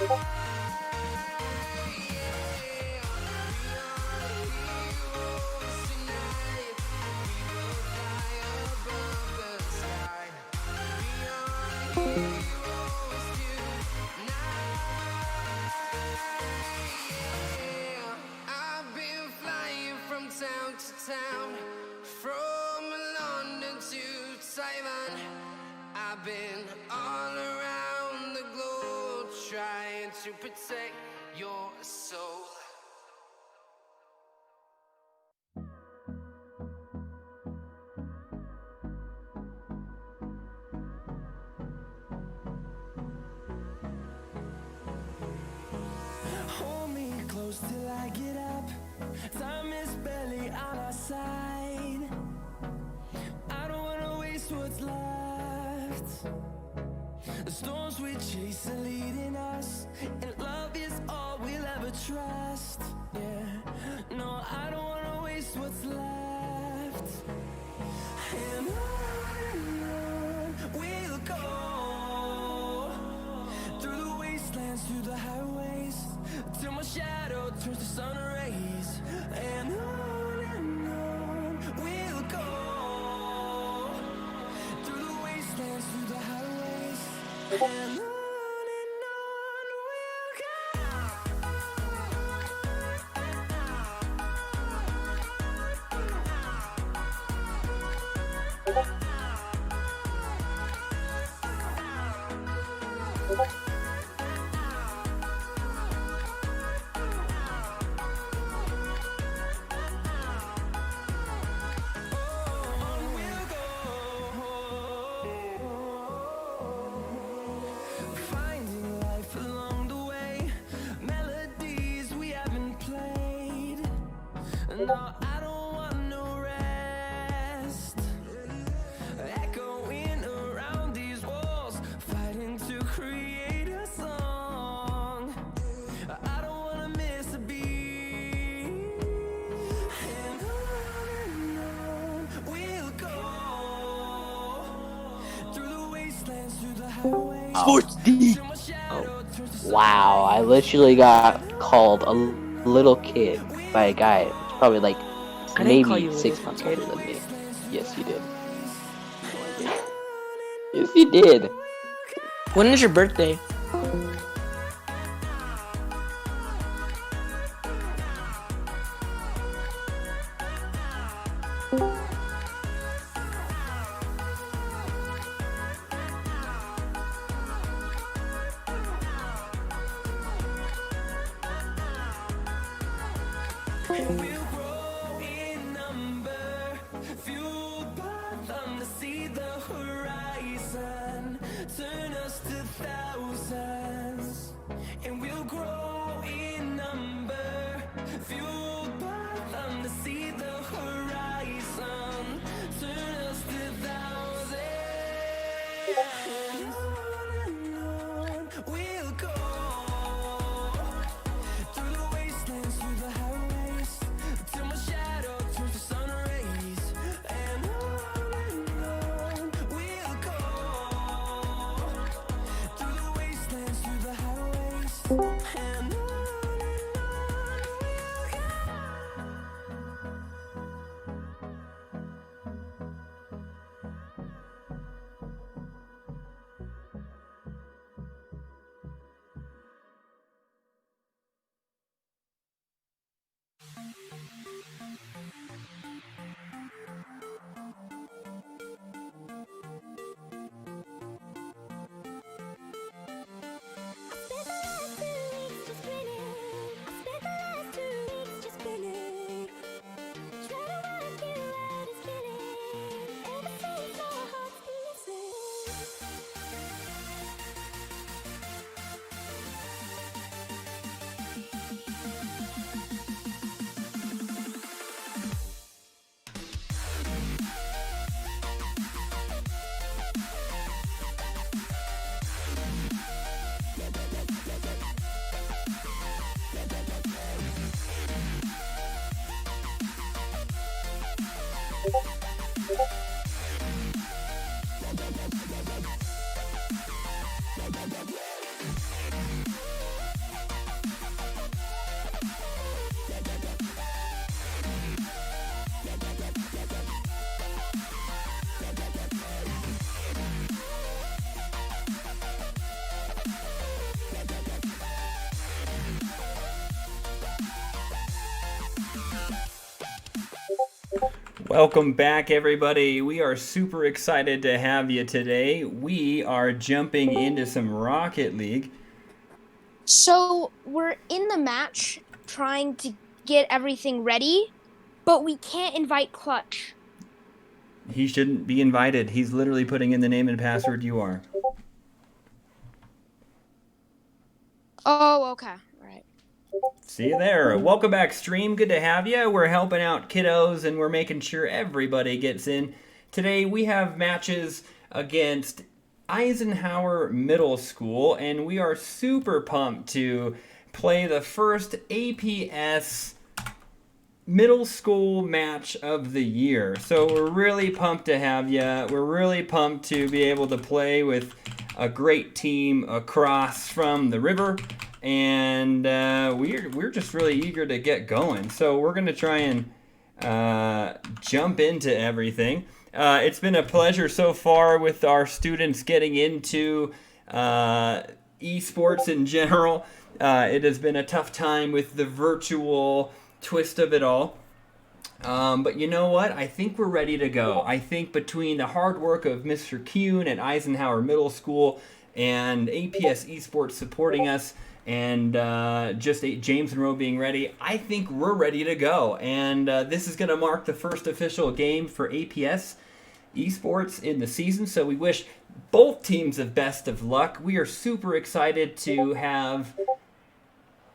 I've been flying from town to town, from London to Taiwan. I've been all around the globe trying to protect your soul. Hold me close till I get up. Time is barely on our side. I don't wanna waste what's left. The storms we chase are leading us, and love is all we'll ever trust. Yeah, no, I don't wanna waste what's left. And on we'll go, through the wastelands, through the highways, till my shadow turns to sun rays. And on we'll go, through the wastelands, through the highways, and on we'll go. Finding life along the way, melodies we haven't played. No, I don't want no rest. Echoing around these walls, fighting to create a song. I don't wanna miss a beat. And on we'll go, through the wastelands, through the highways. Sports D. Oh, wow, I literally got called a little kid by a guy who's probably like I didn't call you maybe a 6 little months kid. older than me. Yes, you did. Yes, you did. When is your birthday? We'll grow in number, fueled by them to see the horizon, turn us to thousands. And we'll grow in number, fueled by them to see the horizon, turn us to thousands. And on we'll go, through the wastelands, through the highways, till my shadow turns to sun rays. And on we'll go, through the wastelands, through the highways. And on we'll go. Spent the last 2 weeks Welcome back, everybody. We are super excited to have you today. We are jumping into some Rocket League. So we're in the match trying to get everything ready, but we can't invite Clutch. He shouldn't be invited. He's literally putting in the name and password you are. Oh, okay. All right. See you there. Welcome back, stream. Good to have you. We're helping out kiddos and we're making sure everybody gets in. Today we have matches against Eisenhower Middle School, and we are super pumped to play the first APS middle school match of the year. So we're really pumped to have you. We're really pumped to be able to play with a great team across from the river, and we're just really eager to get going. So we're gonna try and jump into everything. It's been a pleasure so far with our students getting into esports in general. It has been a tough time with the virtual twist of it all. But you know what? I think we're ready to go. I think between the hard work of Mr. Kuhn at Eisenhower Middle School and APS Esports supporting us, and just James Monroe being ready, I think we're ready to go. And this is going to mark the first official game for APS Esports in the season, so we wish both teams the best of luck. We are super excited to have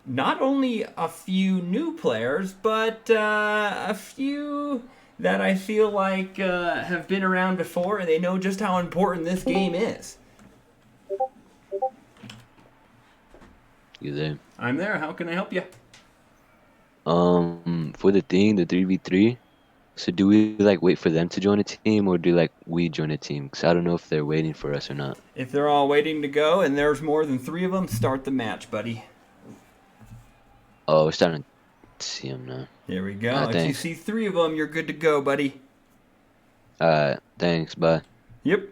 not only a few new players, but a few that I feel like have been around before, and they know just how important this game is. You there? I'm there. How can I help you? For the 3v3, so do we like wait for them to join a team, or do like we join a team? Because I don't know if they're waiting for us or not. If they're all waiting to go and there's more than 3 of them, start the match, buddy. Oh, we're starting to see them now. Here we go. If you Thanks. see 3 of them, you're good to go, buddy. Thanks, bye. Yep.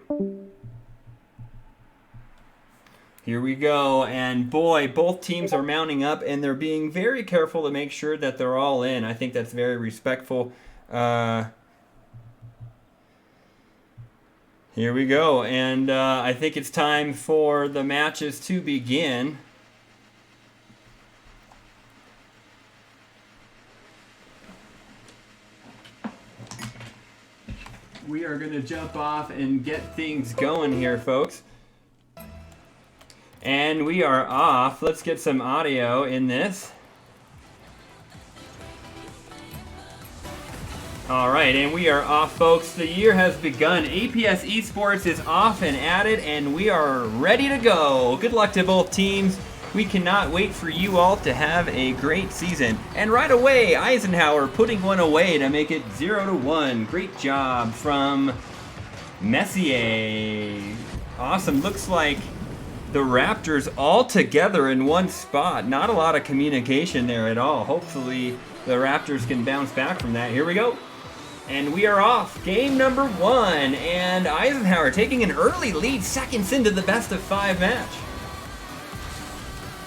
Here we go, and boy, both teams are mounting up, and they're being very careful to make sure that they're all in. I think that's very respectful. Here we go, and I think it's time for the matches to begin. We are going to jump off and get things going here, folks. And we are off. Let's get some audio in this. All right, and we are off, folks. The year has begun. APS Esports is off and at it, and we are ready to go. Good luck to both teams. We cannot wait for you all to have a great season. And right away, Eisenhower putting one away to make it 0-1. Great job from Messier. Awesome. Looks like the Raptors all together in one spot. Not a lot of communication there at all. Hopefully the Raptors can bounce back from that. Here we go. And we are off. Game number 1. And Eisenhower taking an early lead, seconds into the best-of-5 match.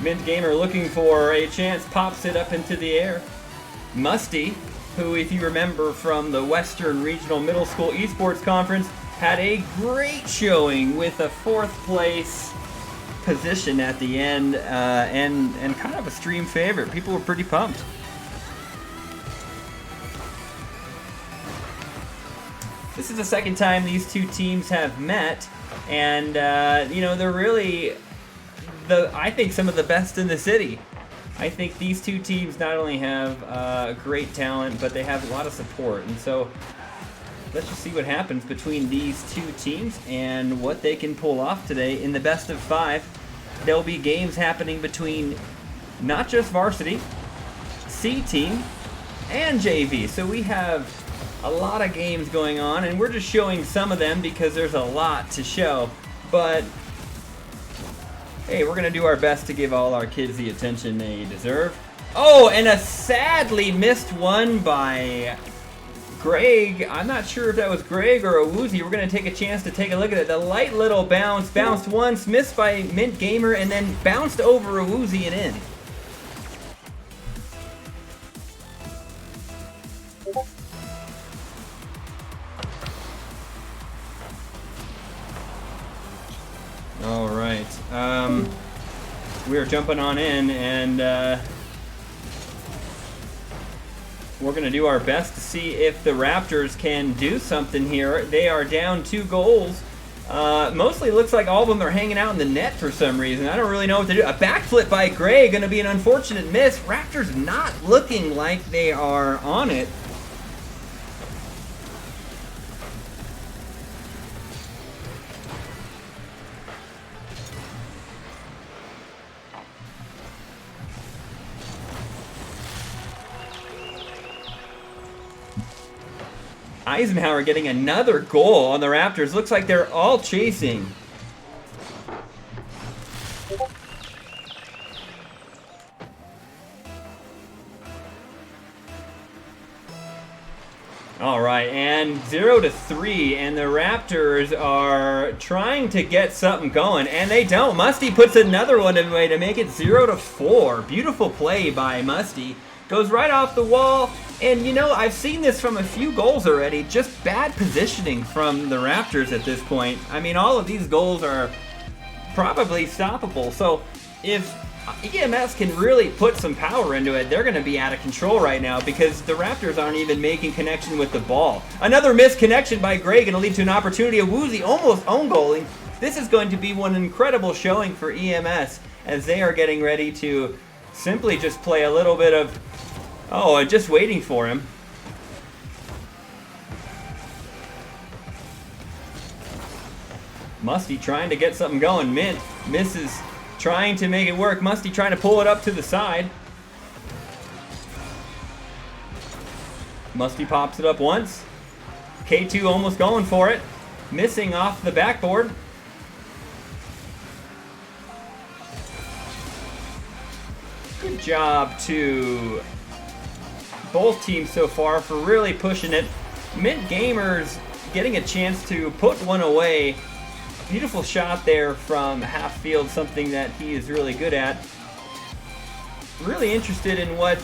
Mint Gamer looking for a chance, pops it up into the air. Musty, who, if you remember from the Western Regional Middle School Esports Conference, had a great showing with a 4th place position at the end, and kind of a stream favorite. People were pretty pumped. This is the second time these two teams have met, and you know, they're really I think some of the best in the city. I think these two teams not only have great talent, but they have a lot of support, and so let's just see what happens between these two teams and what they can pull off today in the best of 5. There'll be games happening between not just varsity, C team, and JV. So we have a lot of games going on, and we're just showing some of them because there's a lot to show. But hey, we're gonna do our best to give all our kids the attention they deserve. Oh, and a sadly missed one by Greg. I'm not sure if that was Greg or a Woozy. We're going to take a chance to take a look at it. The light little bounce, bounced once, missed by Mint Gamer, and then bounced over a Woozy and in. right. We are jumping on in, and we're going to do our best to see if the Raptors can do something here. They are down 2 goals. Mostly looks like all of them are hanging out in the net for some reason. I don't really know what to do. A backflip by Gray, going to be an unfortunate miss. Raptors not looking like they are on it. Eisenhower getting another goal on the Raptors. Looks like they're all chasing. All right, and 0-3, and the Raptors are trying to get something going, and they don't. Musty puts another one away to make it 0-4. Beautiful play by Musty. Goes right off the wall, and you know, I've seen this from a few goals already, just bad positioning from the Raptors at this point. I mean, all of these goals are probably stoppable, so if EMS can really put some power into it, they're going to be out of control right now because the Raptors aren't even making connection with the ball. Another missed connection by Gray going to lead to an opportunity of Woozy almost own goaling. This is going to be one incredible showing for EMS as they are getting ready to simply just play a little bit of, just waiting for him. Musty trying to get something going. Mint misses, trying to make it work. Musty trying to pull it up to the side. Musty pops it up once. K2 almost going for it. Missing off the backboard. Good job to both teams so far for really pushing it. Mint Gamers getting a chance to put one away. Beautiful shot there from half field, something that he is really good at. Really interested in what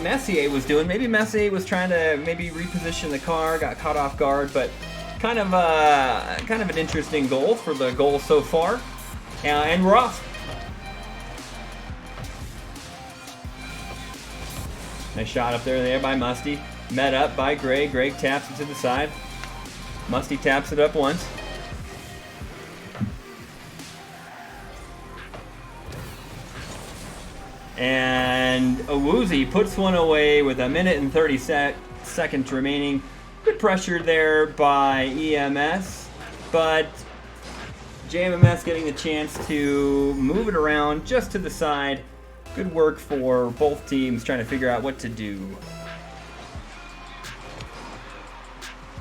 Messier was doing. Maybe Messier was trying to reposition the car, got caught off guard, but kind of an interesting goal for the goal so far. And we're off. Nice shot up there by Musty. Met up by Gray. Gray taps it to the side. Musty taps it up once. And Owuzi puts one away with 1 minute and 30 seconds remaining. Good pressure there by EMS, but JMMS getting the chance to move it around just to the side. Good work for both teams trying to figure out what to do.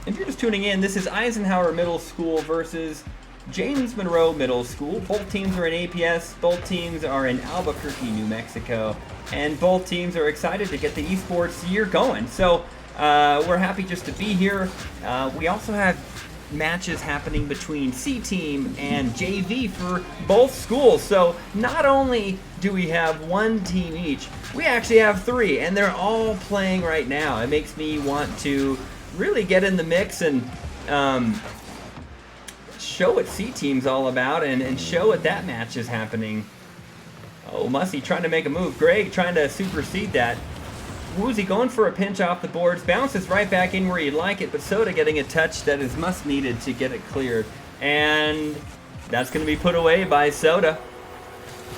If you're just tuning in, this is Eisenhower Middle School versus James Monroe Middle School. Both teams are in APS, both teams are in Albuquerque, New Mexico, and both teams are excited to get the esports year going. So we're happy just to be here. We also have matches happening between C Team and JV for both schools. So not only do we have one team each, we actually have 3, and they're all playing right now. It makes me want to really get in the mix and show what C Team's all about and show what that match is happening. Oh, Musty trying to make a move. Greg trying to supersede that. Woozy going for a pinch off the boards. Bounces right back in where you'd like it, but Soda getting a touch that is must needed to get it cleared. And that's going to be put away by Soda.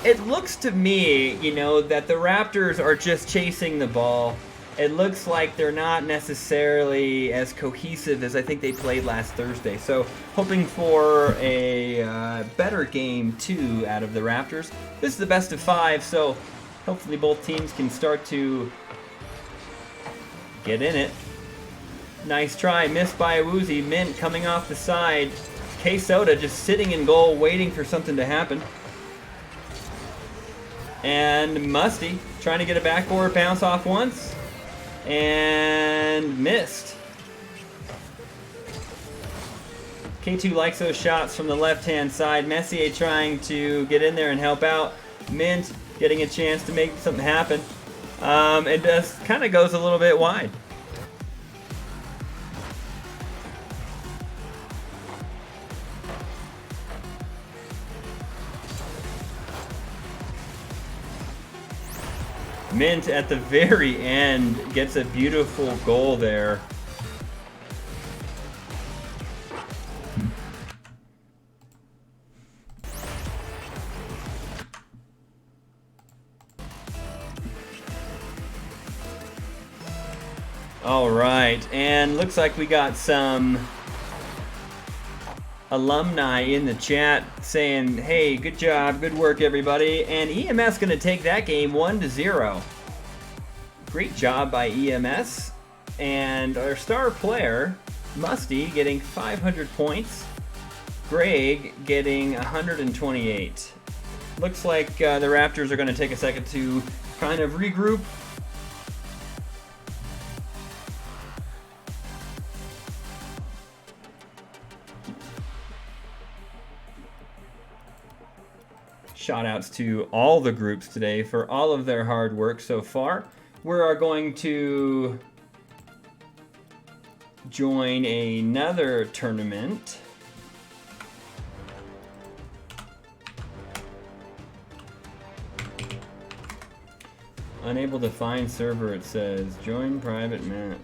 It looks to me, that the Raptors are just chasing the ball. It looks like they're not necessarily as cohesive as I think they played last Thursday. So hoping for a better game 2 out of the Raptors. This is the best of 5, so hopefully both teams can start to get in it. Nice try, missed by Woozy. Mint coming off the side. K-Soda just sitting in goal waiting for something to happen. And Musty trying to get a backboard bounce off once. And missed. K2 likes those shots from the left-hand side. Messier trying to get in there and help out. Mint getting a chance to make something happen. It just kind of goes a little bit wide. Mint at the very end gets a beautiful goal there. All right, and looks like we got some alumni in the chat saying, hey, good job, good work, everybody. And EMS going to take that game 1-0. Great job by EMS. And our star player, Musty, getting 500 points. Greg getting 128. Looks like the Raptors are going to take a second to kind of regroup. Shout outs to all the groups today for all of their hard work so far. We are going to join another tournament. Unable to find server, it says. Join private match.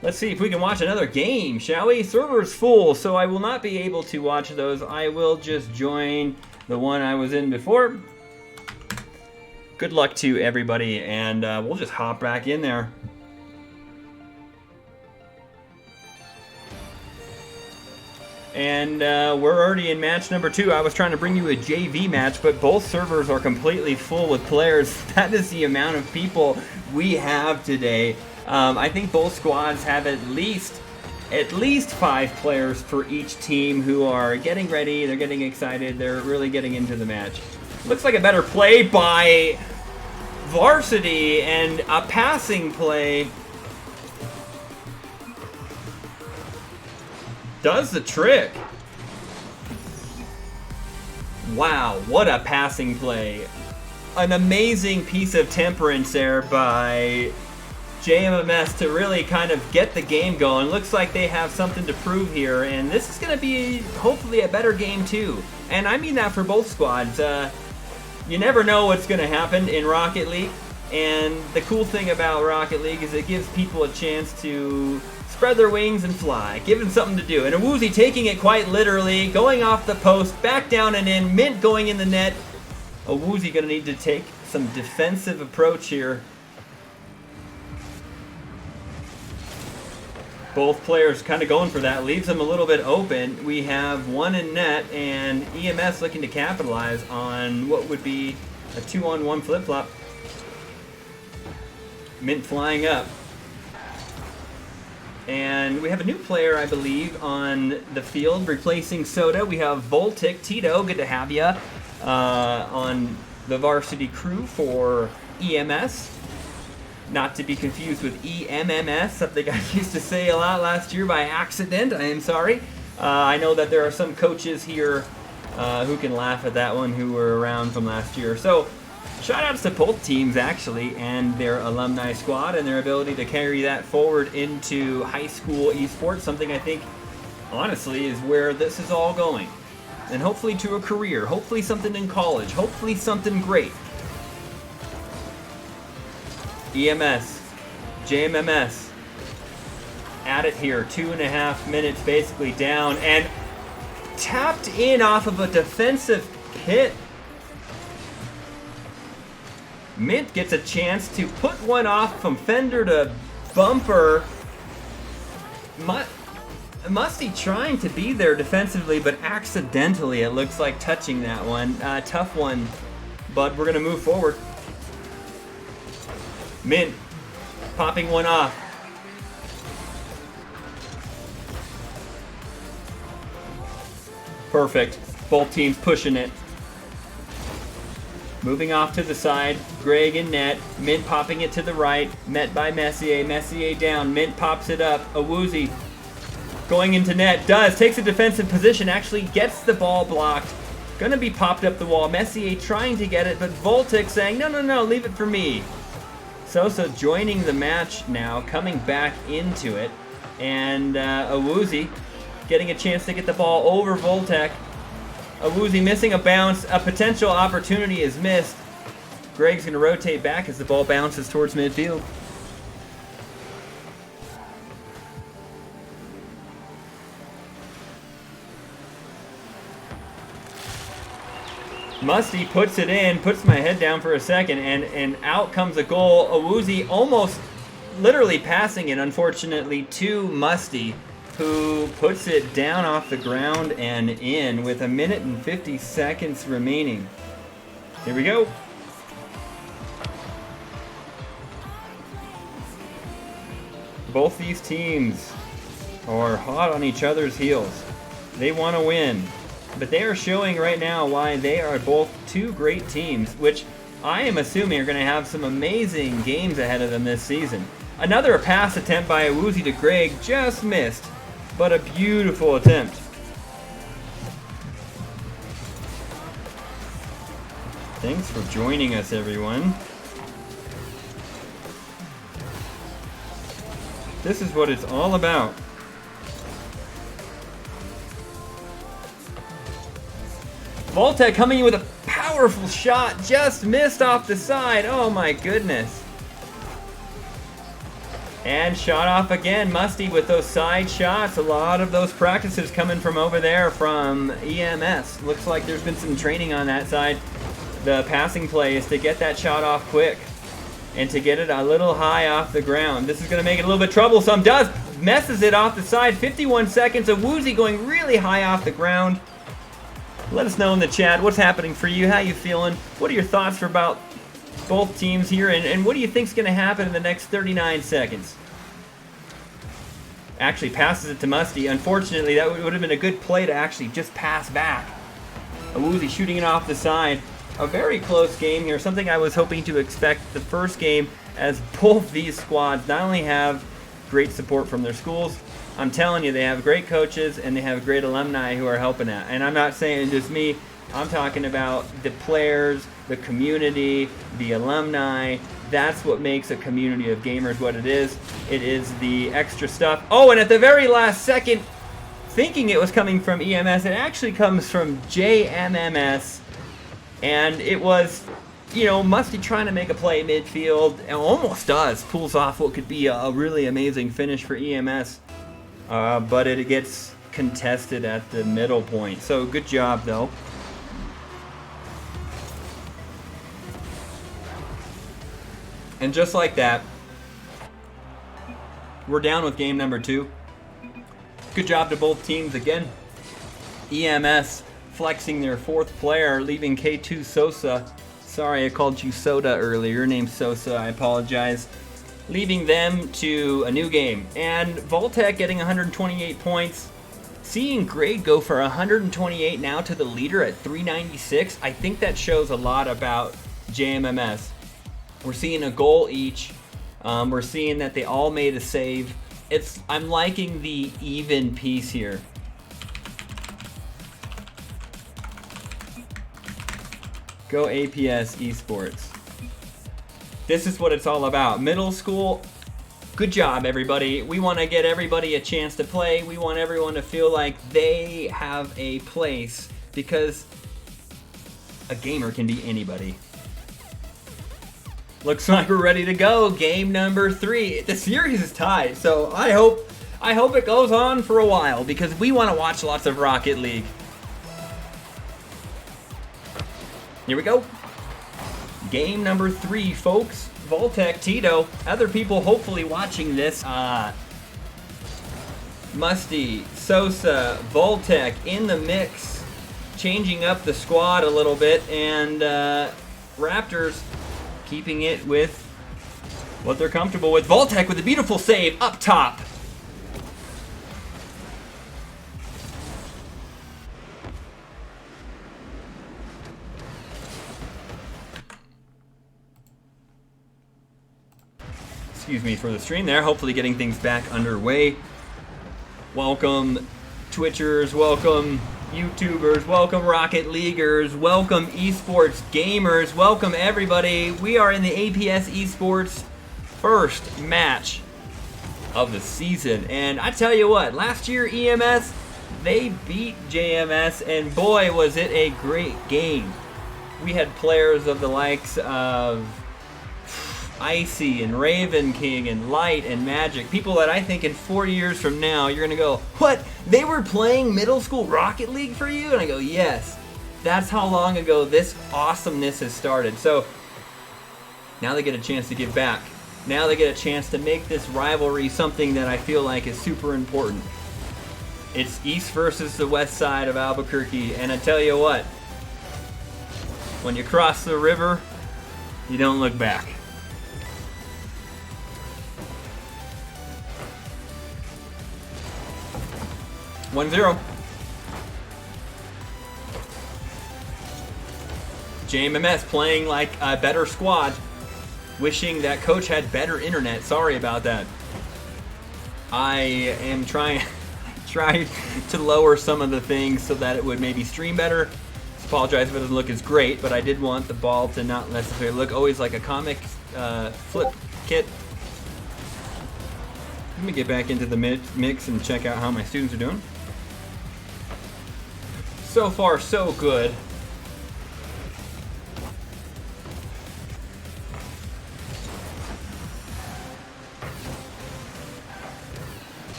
Let's see if we can watch another game, shall we? Server's full, so I will not be able to watch those. I will just join the one I was in before. Good luck to everybody, and we'll just hop back in there. And we're already in match number 2. I was trying to bring you a JV match, but both servers are completely full with players. That is the amount of people we have today. I think both squads have at least 5 players for each team who are getting ready, they're getting excited, they're really getting into the match. Looks like a better play by Varsity and a passing play does the trick. Wow, what a passing play. An amazing piece of temperance there by JMMS to really kind of get the game going. Looks like they have something to prove here, and this is going to be hopefully a better game too. And I mean that for both squads. You never know what's going to happen in Rocket League, and the cool thing about Rocket League is it gives people a chance to spread their wings and fly, give them something to do. And Awuzie taking it quite literally, going off the post, back down and in, Mint going in the net. Awuzie going to need to take some defensive approach here. Both players kind of going for that, leaves them a little bit open. We have one in net, and EMS looking to capitalize on what would be a 2-on-1 flip-flop. Mint flying up. And we have a new player, I believe, on the field replacing Soda. We have Voltic. Tito, good to have you on the varsity crew for EMS. Not to be confused with EMMS, something I used to say a lot last year by accident. I am sorry. I know that there are some coaches here who can laugh at that one who were around from last year. So, shout outs to both teams actually and their alumni squad and their ability to carry that forward into high school esports, something I think honestly is where this is all going. And hopefully to a career, hopefully something in college, hopefully something great. EMS, JMMS, at it here, 2.5 minutes basically down, and tapped in off of a defensive hit. Mint gets a chance to put one off from fender to bumper. Musty trying to be there defensively, but accidentally, it looks like, touching that one. Tough one, but we're going to move forward. Mint popping one off. Perfect. Both teams pushing it. Moving off to the side. Greg in net. Mint popping it to the right. Met by Messier. Messier down. Mint pops it up. Awuzie going into net. Takes a defensive position. Actually gets the ball blocked. Gonna be popped up the wall. Messier trying to get it, but Voltic saying, no, leave it for me. Sosa joining the match now, coming back into it. And Awuzie getting a chance to get the ball over Voltic. Awuzie missing a bounce. A potential opportunity is missed. Greg's going to rotate back as the ball bounces towards midfield. Musty puts it in, puts my head down for a second, and out comes a goal. Awuzie almost literally passing it, unfortunately, to Musty, who puts it down off the ground and in with 1 minute and 50 seconds remaining. Here we go. Both these teams are hot on each other's heels. They want to win. But they are showing right now why they are both two great teams, which I am assuming are going to have some amazing games ahead of them this season. Another pass attempt by Awuzie to Greg, just missed, but a beautiful attempt. Thanks for joining us, everyone. This is what it's all about. Voltec coming in with a powerful shot, just missed off the side. Oh my goodness. And shot off again. Musty with those side shots. A lot of those practices coming from over there from EMS. Looks like there's been some training on that side. The passing play is to get that shot off quick and to get it a little high off the ground. This is going to make it a little bit troublesome. Messes it off the side. 51 seconds. Awuzie going really high off the ground. Let us know in the chat what's happening for you, how you feeling, what are your thoughts for about both teams here, and what do you think's going to happen in the next 39 seconds? Actually passes it to Musty. Unfortunately, that would have been a good play to actually just pass back. Awuzie shooting it off the side. A very close game here, something I was hoping to expect the first game, as both these squads not only have great support from their schools, I'm telling you, they have great coaches and they have great alumni who are helping out. And I'm not saying just me, I'm talking about the players, the community, the alumni. That's what makes a community of gamers what it is. It is the extra stuff. Oh, and at the very last second, thinking it was coming from EMS, it actually comes from JMMS. And it was, you know, Musty trying to make a play midfield, and almost does, pulls off what could be a really amazing finish for EMS. But it gets contested at the middle point. So good job, though. And just like that, we're down with game number 2. Good job to both teams again. EMS flexing their 4th player, leaving K2 Sosa. Sorry, I called you Soda earlier. Your name's Sosa. I apologize. Leaving them to a new game. And Voltec getting 128 points. Seeing Greg go for 128 now to the leader at 396, I think that shows a lot about JMMS. We're seeing a goal each. We're seeing that they all made a save. I'm liking the even piece here. Go APS Esports. This is what it's all about. Middle school, good job, everybody. We want to get everybody a chance to play. We want everyone to feel like they have a place, because a gamer can be anybody. Looks like we're ready to go. Game number 3. The series is tied, so I hope it goes on for a while, because we want to watch lots of Rocket League. Here we go. Game number 3, folks. Voltec, Tito, other people hopefully watching this. Musty, Sosa, Voltec in the mix, changing up the squad a little bit, and Raptors keeping it with what they're comfortable with. Voltec with a beautiful save up top. Excuse me for the stream there. Hopefully getting things back underway. Welcome Twitchers, welcome YouTubers, welcome Rocket Leaguers, welcome esports gamers, welcome everybody. We are in the APS Esports first match of the season. And I tell you what, last year EMS, They beat JMS, and boy, was it a great game. We had players of the likes of Icy and Raven King and Light and Magic. People that I think in 4 years from now, you're going to go, what? They were playing middle school Rocket League for you? And I go, yes. That's how long ago this awesomeness has started. So now they get a chance to give back. Now they get a chance to make this rivalry something that I feel like is super important. It's East versus the West side of Albuquerque, and I tell you what, when you cross the river, you don't look back. One zero. JMMS playing like a better squad. Wishing that coach had better internet. Sorry about that. I am trying to lower some of the things so that it would maybe stream better. Apologize if it doesn't look as great, but I did want the ball to not necessarily look always like a comic flip kit. Let me get back into the mix and check out how my students are doing. So far, so good.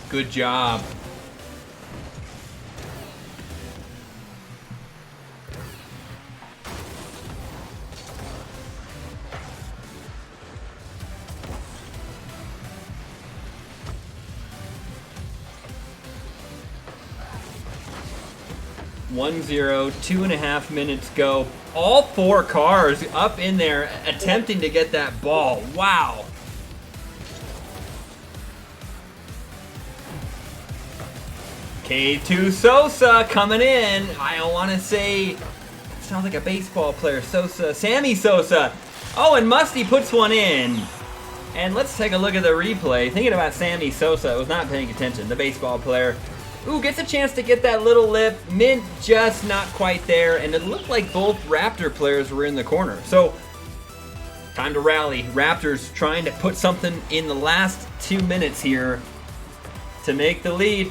Good job. One zero, 2.5 minutes go. All 4 cars up in there attempting to get that ball. Wow. K2 Sosa coming in. I don't want to say, sounds like a baseball player. Sosa, Sammy Sosa. Oh, and Musty puts one in. And let's take a look at the replay. Thinking about Sammy Sosa, I was not paying attention. The baseball player. Ooh, gets a chance to get that little lip. Mint just not quite there. And it looked like both Raptor players were in the corner. So, time to rally. Raptors trying to put something in the last 2 minutes here to make the lead.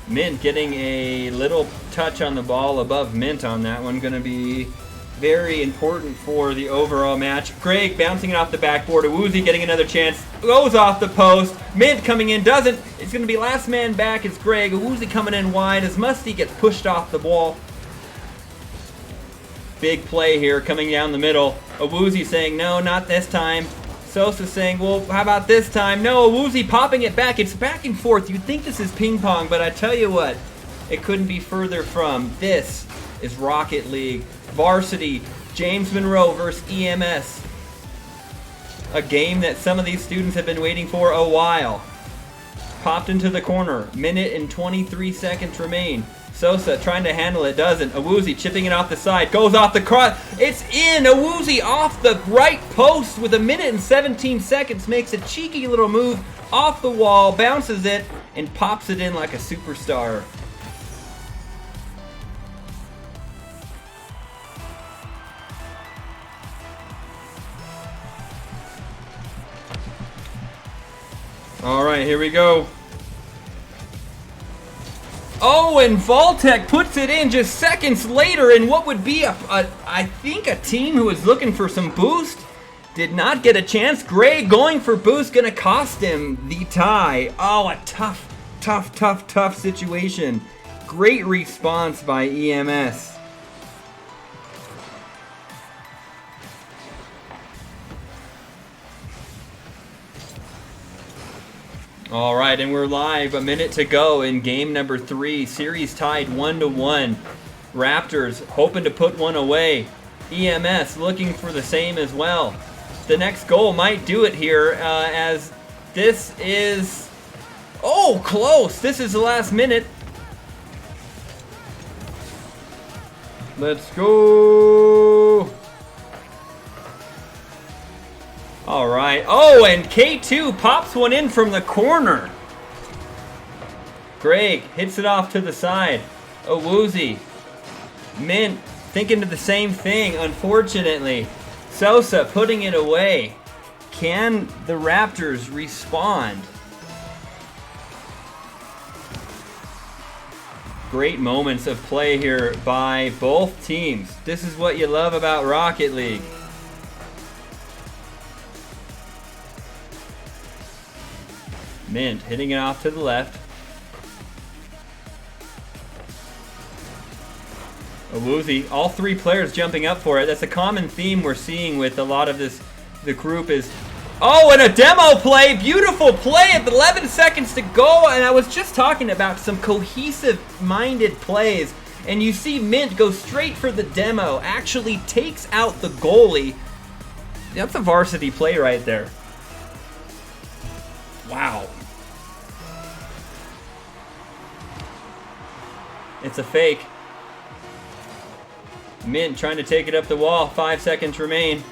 Mint getting a little touch on the ball above Mint on that one. Going to be very important for the overall match. Greg bouncing it off the backboard. Awuzie getting another chance. Goes off the post. Mint coming in. Doesn't. It's going to be last man back. It's Greg. Awuzie coming in wide as Musty gets pushed off the ball. Big play here coming down the middle. Awuzie saying, no, not this time. Sosa saying, well, how about this time? No, Awuzie popping it back. It's back and forth. You'd think this is ping pong, but I tell you what, it couldn't be further from. This is Rocket League. Varsity, James Monroe versus EMS. A game that some of these students have been waiting for a while. Popped into the corner. Minute and 23 seconds remain. Sosa trying to handle it, doesn't. Awuzie chipping it off the side, goes off the cross. It's in! Awuzie off the right post with 1 minute and 17 seconds. Makes a cheeky little move off the wall, bounces it, and pops it in like a superstar. All right, here we go. Oh, and Voltec puts it in just seconds later, and what would be I think a team who was looking for some boost did not get a chance. Gray going for boost, gonna cost him the tie. Oh, a tough situation. Great response by EMS. All right, and we're live. A minute to go in game number 3. Series tied 1-1. Raptors hoping to put one away. EMS looking for the same as well. The next goal might do it here as this is... Oh, close. This is the last minute. Let's go. All right. Oh, and K2 pops one in from the corner. Greg hits it off to the side. Awuzie. Mint thinking of the same thing, unfortunately. Sosa putting it away. Can the Raptors respond? Great moments of play here by both teams. This is what you love about Rocket League. Mint hitting it off to the left. Owuzi, all three players jumping up for it. That's a common theme we're seeing with a lot of this. The group is, oh, and a demo play, beautiful play at 11 seconds to go. And I was just talking about some cohesive-minded plays, and you see Mint go straight for the demo, actually takes out the goalie. That's a varsity play right there. Wow. It's a fake. Mint trying to take it up the wall. 5 seconds remain.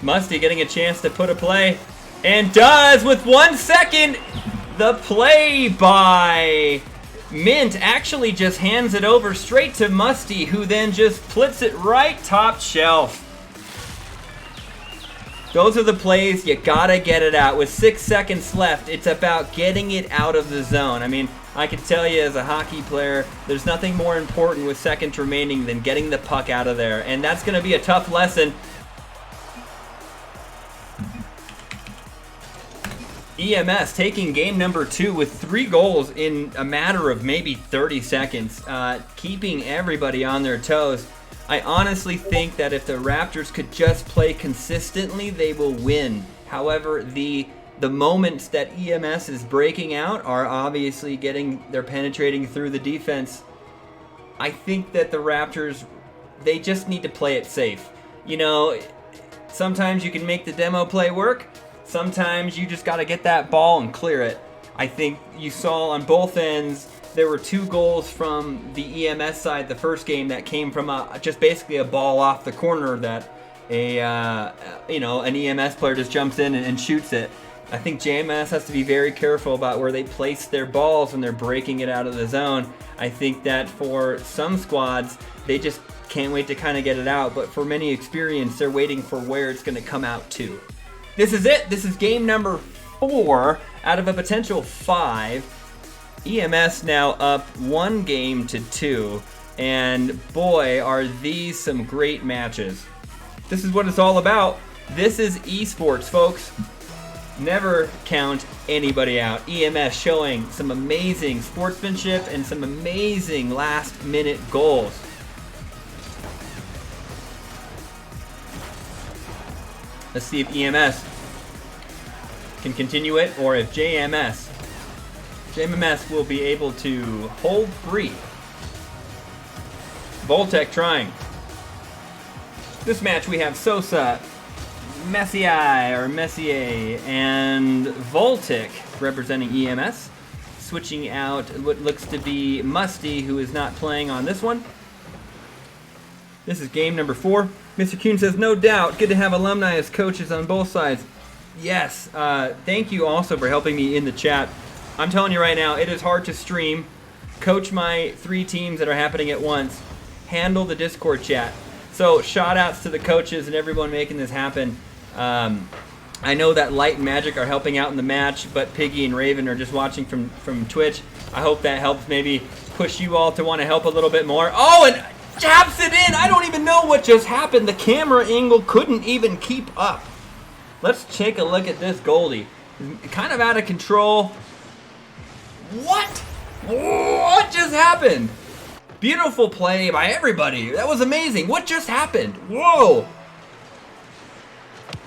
Musty getting a chance to put a play. And does with 1 second. The play by Mint actually just hands it over straight to Musty, who then just flips it right top shelf. Those are the plays, you gotta get it out. With 6 seconds left, it's about getting it out of the zone. I mean, I can tell you as a hockey player, there's nothing more important with seconds remaining than getting the puck out of there. And that's gonna be a tough lesson. EMS taking game number 2 with 3 goals in a matter of maybe 30 seconds, keeping everybody on their toes. I honestly think that if the Raptors could just play consistently, they will win. However, the moments that EMS is breaking out are obviously they're penetrating through the defense. I think that the Raptors, they just need to play it safe. You know, sometimes you can make the demo play work. Sometimes you just got to get that ball and clear it. I think you saw on both ends, there were 2 goals from the EMS side the first game that came from just basically a ball off the corner that an EMS player just jumps in and shoots it. I think JMMS has to be very careful about where they place their balls when they're breaking it out of the zone. I think that for some squads, they just can't wait to kind of get it out, but for many experienced, they're waiting for where it's going to come out to. This is it. This is game number 4 out of a potential 5. EMS now up 1 game to 2, and boy, are these some great matches. This is what it's all about. This is esports, folks. Never count anybody out. EMS showing some amazing sportsmanship and some amazing last-minute goals. Let's see if EMS can continue it, or if JMMS will be able to hold free. Voltec trying. This match we have Sosa, Messier, and Voltec representing EMS. Switching out what looks to be Musty, who is not playing on this one. This is game number 4. Mr. Kuhn says, no doubt, good to have alumni as coaches on both sides. Yes, thank you also for helping me in the chat. I'm telling you right now, it is hard to stream, coach my 3 teams that are happening at once, handle the Discord chat. So shout outs to the coaches and everyone making this happen. I know that Light and Magic are helping out in the match, but Piggy and Raven are just watching from Twitch. I hope that helps maybe push you all to want to help a little bit more. Oh, and jabs it in! I don't even know what just happened. The camera angle couldn't even keep up. Let's take a look at this goalie. Kind of out of control. What? What just happened? Beautiful play by everybody. That was amazing. What just happened? Whoa.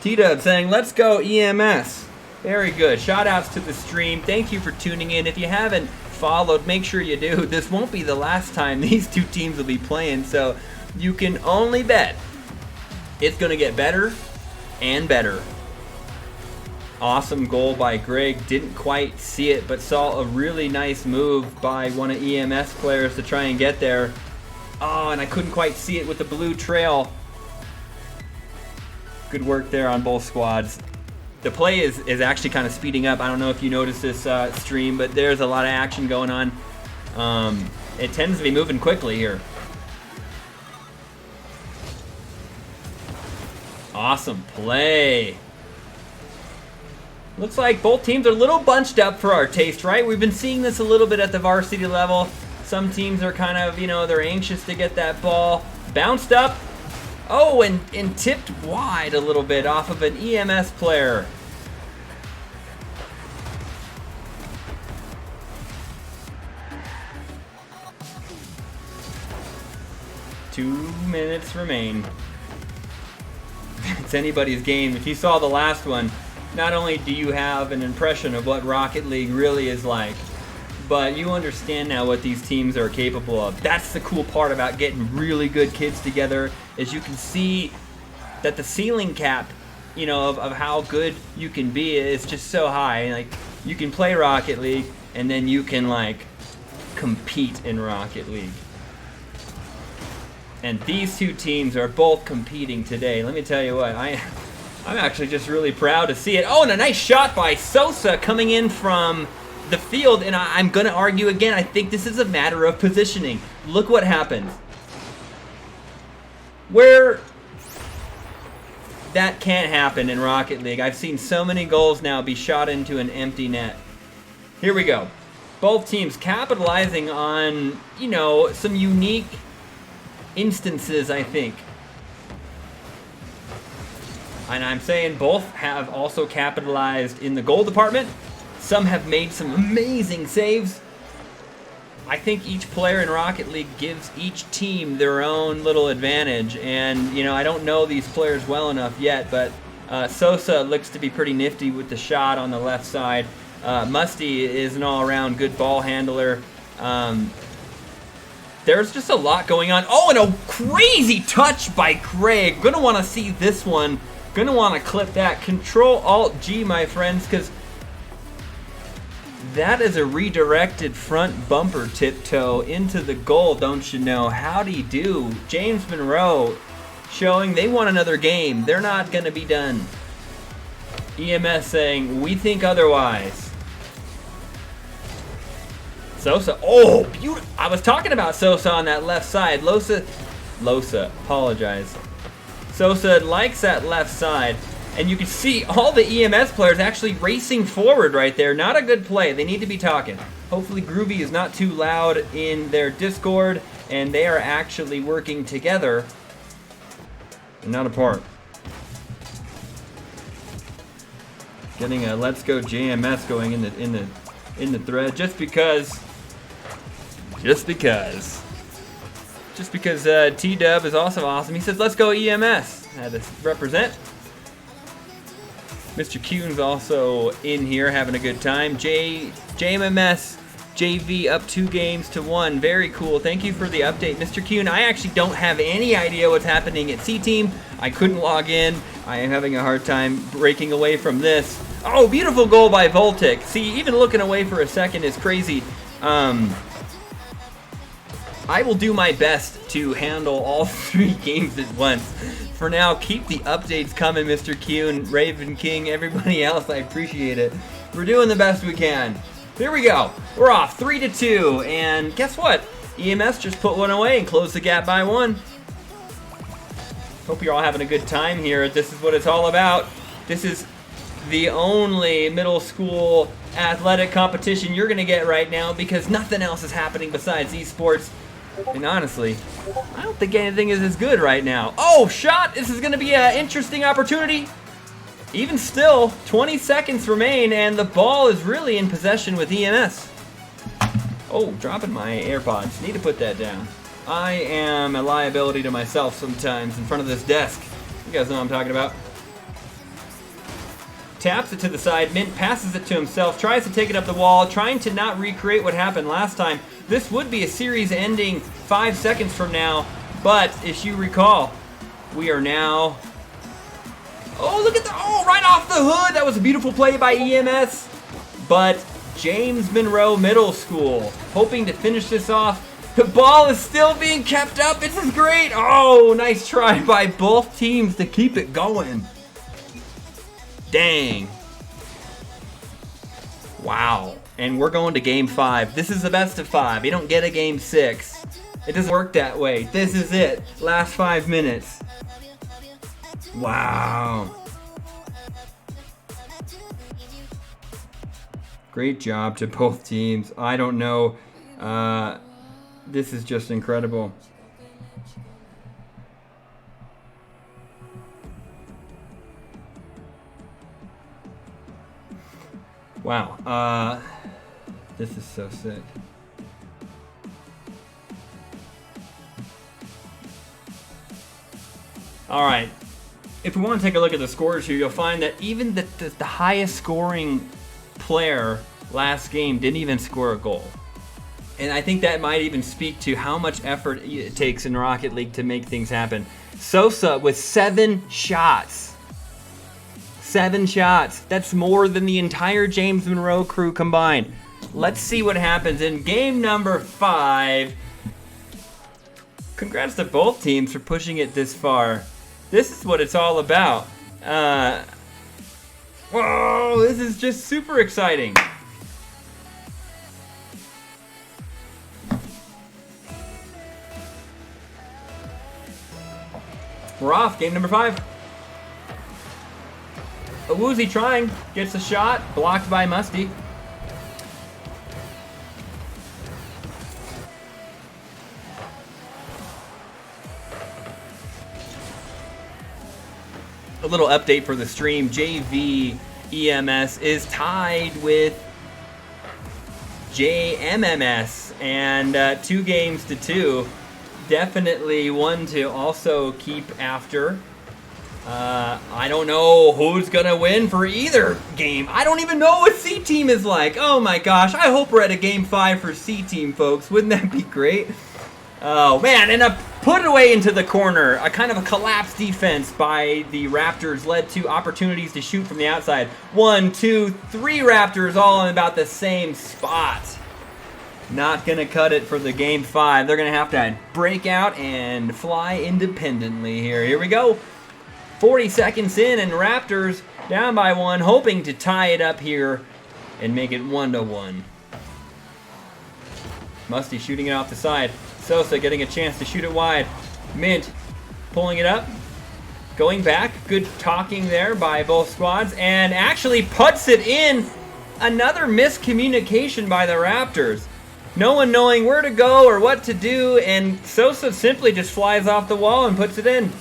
T-Dub saying, let's go EMS. Very good. Shout outs to the stream. Thank you for tuning in. If you haven't followed, make sure you do. This won't be the last time these 2 teams will be playing, so you can only bet it's going to get better and better. Awesome goal by Greg. Didn't quite see it, but saw a really nice move by one of EMS players to try and get there. Oh, and I couldn't quite see it with the blue trail. Good work there on both squads. The play is actually kind of speeding up. I don't know if you noticed this stream, but there's a lot of action going on. It tends to be moving quickly here. Awesome play. Looks like both teams are a little bunched up for our taste, right? We've been seeing this a little bit at the varsity level. Some teams are kind of, you know, they're anxious to get that ball bounced up. Oh, and tipped wide a little bit off of an EMS player. Two minutes remain. It's anybody's game. If you saw the last one, not only do you have an impression of what Rocket League really is like, but you understand now what these teams are capable of. That's the cool part about getting really good kids together, is you can see that the ceiling cap, you know, of how good you can be is just so high. Like, you can play Rocket League, and then you can, like, compete in Rocket League. And these two teams are both competing today. Let me tell you what, I'm actually just really proud to see it. Oh, and a nice shot by Sosa coming in from the field. And I'm going to argue again, I think this is a matter of positioning. Look what happened. Where that can't happen in Rocket League. I've seen so many goals now be shot into an empty net. Here we go. Both teams capitalizing on, you know, some unique instances, I think. And I'm saying both have also capitalized in the goal department. Some have made some amazing saves. I think each player in Rocket League gives each team their own little advantage. And, you know, I don't know these players well enough yet, but Sosa looks to be pretty nifty with the shot on the left side. Musty is an all-around good ball handler. There's just a lot going on. Oh, and a crazy touch by Craig. Gonna want to see this one. Gonna want to clip that. Control-Alt-G, my friends, because that is a redirected front bumper tiptoe into the goal, don't you know? Howdy do. James Monroe showing they want another game. They're not gonna be done. EMS saying, we think otherwise. Sosa, oh, beautiful. I was talking about Sosa on that left side. Losa, apologize. Sosa likes that left side, and you can see all the EMS players actually racing forward right there. Not a good play. They need to be talking. Hopefully Groovy is not too loud in their Discord, and they are actually working together and not apart. Getting a Let's Go JMS going in the thread just because T-Dub is also awesome. He says, let's go EMS. Had to represent. Mr. Kuhn's also in here having a good time. JMMS JV up 2 games to 1. Very cool. Thank you for the update, Mr. Kuhn. I actually don't have any idea what's happening at C-Team. I couldn't log in. I am having a hard time breaking away from this. Oh, beautiful goal by Voltic. See, even looking away for a second is crazy. I will do my best to handle all 3 games at once. For now, keep the updates coming, Mr. Kuhn, Raven King, everybody else. I appreciate it. We're doing the best we can. Here we go. We're off 3-2, and guess what? EMS just put one away and closed the gap by 1. Hope you're all having a good time here. This is what it's all about. This is the only middle school athletic competition you're going to get right now because nothing else is happening besides esports. And honestly, I don't think anything is as good right now. Oh, shot! This is going to be an interesting opportunity. Even still, 20 seconds remain, and the ball is really in possession with EMS. Oh, dropping my AirPods. Need to put that down. I am a liability to myself sometimes in front of this desk. You guys know what I'm talking about. Taps it to the side. Mint passes it to himself, tries to take it up the wall, trying to not recreate what happened last time. This would be a series ending 5 seconds from now, but as you recall, we are now... Oh, look at the... Oh, right off the hood! That was a beautiful play by EMS, but James Monroe Middle School hoping to finish this off. The ball is still being kept up. This is great. Oh, nice try by both teams to keep it going. Dang. Wow. And we're going to game 5. This is the best of 5. You don't get a game 6. It doesn't work that way. This is it. Last 5 minutes. Wow. Great job to both teams. I don't know. This is just incredible. Wow. This is so sick. All right. If we want to take a look at the scores here, you'll find that even the highest scoring player last game didn't even score a goal. And I think that might even speak to how much effort it takes in Rocket League to make things happen. Sosa with 7 shots. 7 shots. That's more than the entire James Monroe crew combined. Let's see what happens in game number 5. Congrats to both teams for pushing it this far. This is what it's all about. Whoa, this is just super exciting. We're off, game number 5. Awuzie trying, gets a shot, blocked by Musty. A little update for the stream. JV EMS is tied with JMMS, and 2 games to 2. Definitely one to also keep after. I don't know who's gonna win for either game. I don't even know what C team is like. Oh my gosh, I hope we're at a game 5 for C team, folks. Wouldn't that be great? Oh man, and a put away into the corner. A kind of a collapse defense by the Raptors led to opportunities to shoot from the outside. 1, 2, 3 Raptors all in about the same spot. Not gonna cut it for the game 5. They're gonna have to break out and fly independently here. Here we go. 40 seconds in, and Raptors down by 1, hoping to tie it up here and make it 1-1. Musty shooting it off the side. Sosa getting a chance to shoot it wide. Mint pulling it up. Going back. Good talking there by both squads. And actually puts it in. Another miscommunication by the Raptors. No one knowing where to go or what to do. And Sosa simply just flies off the wall and puts it in.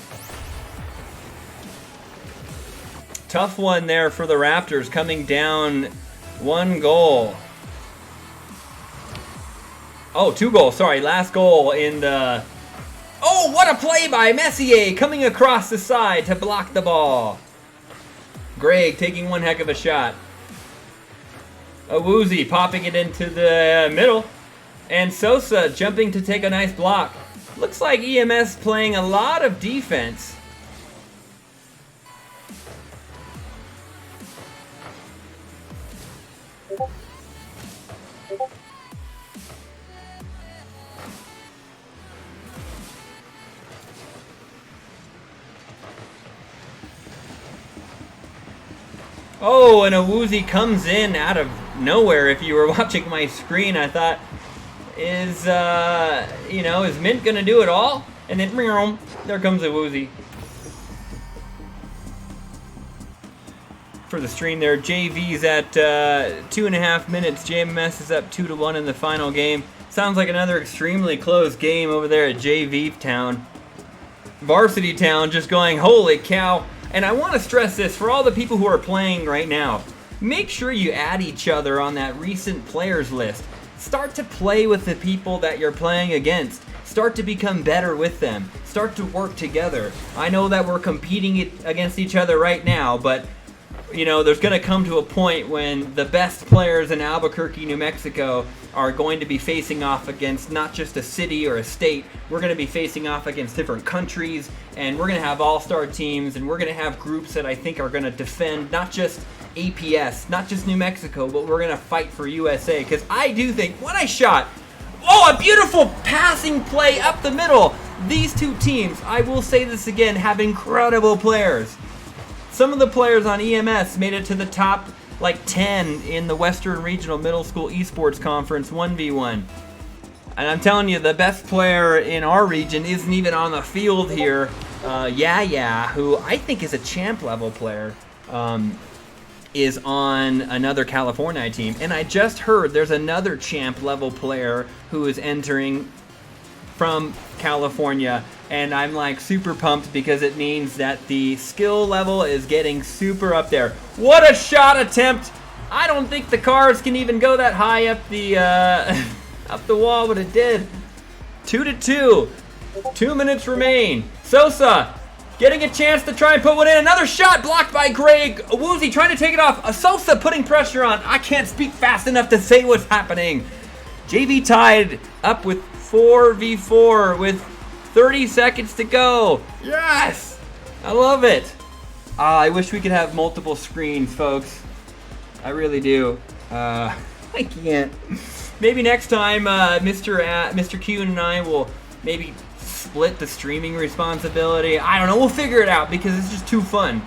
Tough one there for the Raptors, coming down 1 goal. Oh, 2 goals, sorry. Last goal in the... Oh, what a play by Messier, coming across the side to block the ball. Greg taking one heck of a shot. Awuzie popping it into the middle. And Sosa jumping to take a nice block. Looks like EMS playing a lot of defense. Oh, and Awuzie comes in out of nowhere. If you were watching my screen, I thought, is Mint gonna do it all? And then, there comes Awuzie. For the stream there, JV's at 2.5 minutes. JMMS is up 2-1 in the final game. Sounds like another extremely close game over there at JV Town. Varsity Town just going, holy cow. And I want to stress this for all the people who are playing right now. Make sure you add each other on that recent players list. Start to play with the people that you're playing against. Start to become better with them. Start to work together. I know that we're competing against each other right now, but you know, there's going to come to a point when the best players in Albuquerque, New Mexico are going to be facing off against not just a city or a state. We're going to be facing off against different countries, and we're going to have all-star teams, and we're going to have groups that I think are going to defend not just APS, not just New Mexico, but we're going to fight for USA, because I do think, what a shot! Oh, a beautiful passing play up the middle! These two teams, I will say this again, have incredible players. Some of the players on EMS made it to the top, like 10 in the Western Regional Middle School Esports Conference 1v1. And I'm telling you, the best player in our region isn't even on the field here. Who I think is a champ level player. is on another California team. And I just heard there's another champ level player who is entering from California. And I'm like super pumped because it means that the skill level is getting super up there. What a shot attempt! I don't think the cars can even go that high up the up the wall, but it did. 2-2. 2 minutes remain. Sosa getting a chance to try and put one in. Another shot blocked by Greg. Woozy trying to take it off. Sosa putting pressure on. I can't speak fast enough to say what's happening. JV tied up with 4v4 with 30 seconds to go. Yes! I love it. I wish we could have multiple screens, folks. I really do. I can't. Maybe next time, Mr. Q and I will maybe split the streaming responsibility. I don't know. We'll figure it out because it's just too fun.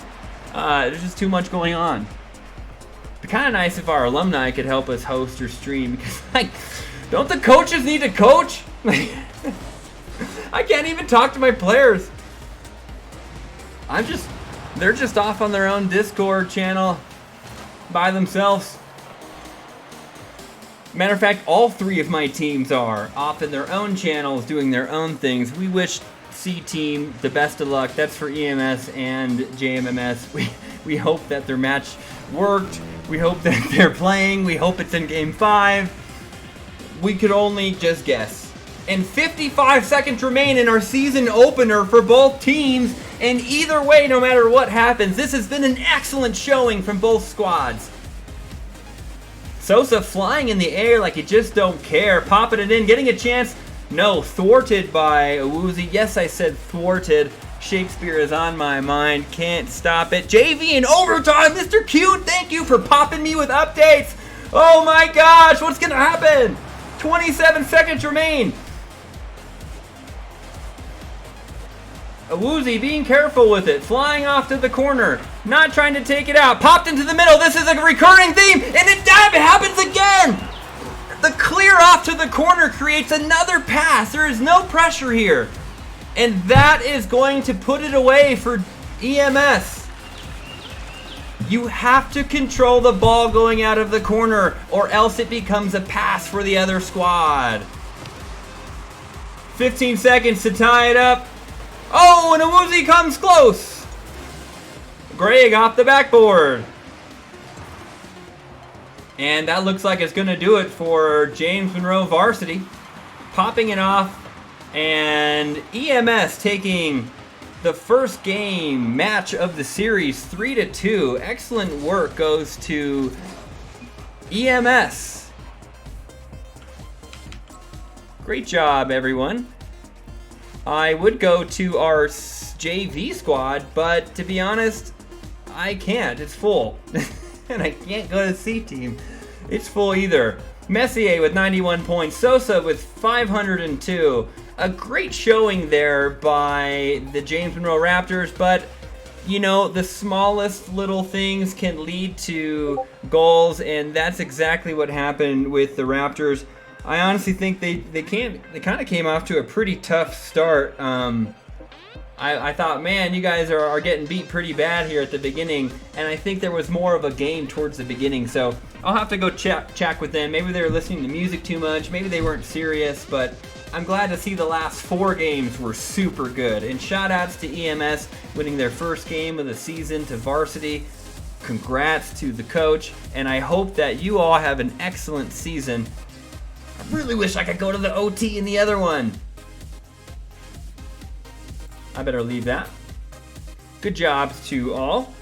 There's just too much going on. It'd be kind of nice if our alumni could help us host or stream because, like, don't the coaches need to coach? I can't even talk to my players. They're just off on their own Discord channel by themselves. Matter of fact, all 3 of my teams are off in their own channels doing their own things. We wish C Team the best of luck. That's for EMS and JMMS. We hope that their match worked. We hope that they're playing. We hope it's in Game 5. We could only just guess. And 55 seconds remain in our season opener for both teams. And either way, no matter what happens, this has been an excellent showing from both squads. Sosa flying in the air like you just don't care. Popping it in, getting a chance. No, thwarted by Woozy. Yes, I said thwarted. Shakespeare is on my mind. Can't stop it. JV in overtime. Mr. Q, thank you for popping me with updates. Oh my gosh, what's going to happen? 27 seconds remain. Woozy being careful with it, flying off to the corner, not trying to take it out, popped into the middle. This is a recurring theme, and it happens again. The clear off to the corner creates another pass. There is no pressure here, and that is going to put it away for EMS. You have to control the ball going out of the corner, or else it becomes a pass for the other squad. 15 seconds to tie it up. Oh, and a Woozy comes close. Greg off the backboard. And that looks like it's going to do it for James Monroe varsity. Popping it off. And EMS taking the first game match of the series 3-2. Excellent work goes to EMS. Great job, everyone. I would go to our JV squad, but to be honest, I can't. It's full. And I can't go to C team. It's full either. Messier with 91 points. Sosa with 502. A great showing there by the James Monroe Raptors, but you know, the smallest little things can lead to goals, and that's exactly what happened with the Raptors. I honestly think they kind of came off to a pretty tough start. I thought, man, you guys are getting beat pretty bad here at the beginning, and I think there was more of a game towards the beginning, so I'll have to go check with them. Maybe they were listening to music too much, maybe they weren't serious, but I'm glad to see the last 4 games were super good. And shout outs to EMS winning their first game of the season to varsity. Congrats to the coach, and I hope that you all have an excellent season. I really wish I could go to the OT in the other one. I better leave that. Good jobs to all.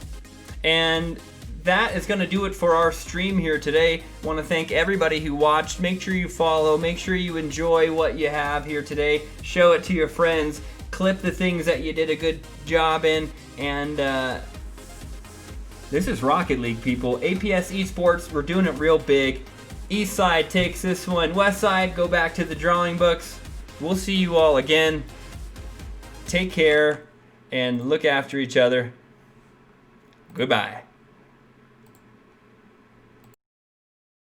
And that is going to do it for our stream here today. I want to thank everybody who watched. Make sure you follow. Make sure you enjoy what you have here today. Show it to your friends. Clip the things that you did a good job in. And this is Rocket League, people. APS Esports, we're doing it real big. East side takes this one. West side, go back to the drawing books. We'll see you all again. Take care and look after each other. Goodbye.